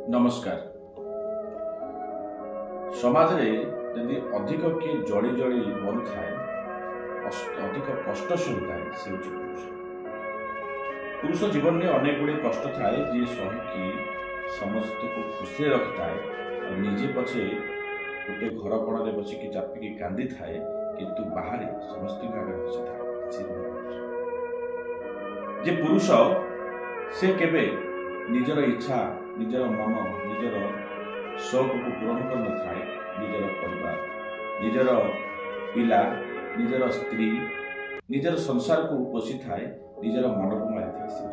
नमस्कार। समाज रे यदि अधिक किए जड़ी जड़ी मरु थाए अधिक कष्ट शुणुए से पुरुष। पुरुष जीवन में अनेक गुड़े कष्ट थाए जी सहिकी समस्त को खुशी रखी थाए और निजे पछे गोटे घर कोण बसिकी चापिकी कांदी थाए किंतु बाहर समस्त आगे हसी थाए। जे पुरुष से केबे निजर इच्छा निजर मन निजर शौक को पूरण कर न थाए निजर परिवार निजर पिला निजर स्त्री निजर संसार को पोषी थाए निजर मन को मारी थाए से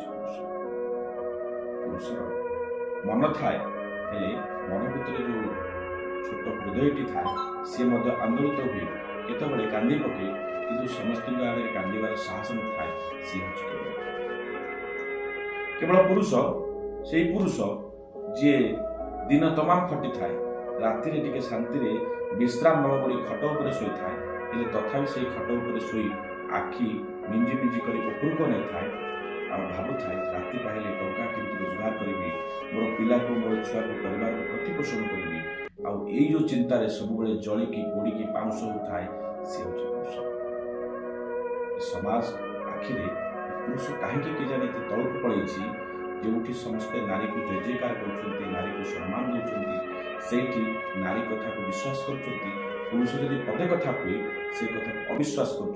पुरुषर मन थाए हेले मन भितर जो छोट हृदयटी थाए सी आंदोलित हुए केतबे कांदी पके किंतु समस्त आगे कांदार साहस न थाए सी केवल पुरुष से पुरुष जी दिन तमाम खटी थाए राति टिके शांति विश्राम नब पड़ी खट उपर शोई थाए तथापि से खट उपर शोई आखि मिंजी मिंजी कर उपरक नहीं थाए आ भावु थाए राति पाइले टंका केमती रोजगार करी मोर पिला को मोर छुआ को परिवार को प्रतिपोषण करी आ जो चिंतार सब जलिकी पोड़िकी पाउंश होए सी हूँ पुरुष। समाज आखिरे पुरुष कहीं जाने तलक पड़े जो समस्ते नारी को जय जयकार कर नारी को सम्मान दौरान नारी कथा को विश्वास कर पुरुष जब पदे कथा हुए से कथा अविश्वास कर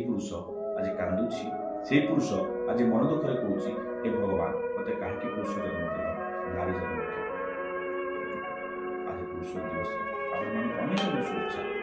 पुरुष आज कांदुची से पुरुष आज मन दुखरे कौच हे भगवान मत कहीं पुरुष जन्म देव नारी जन्म आज पुरुष दिवस अनेक शुभेच्छा।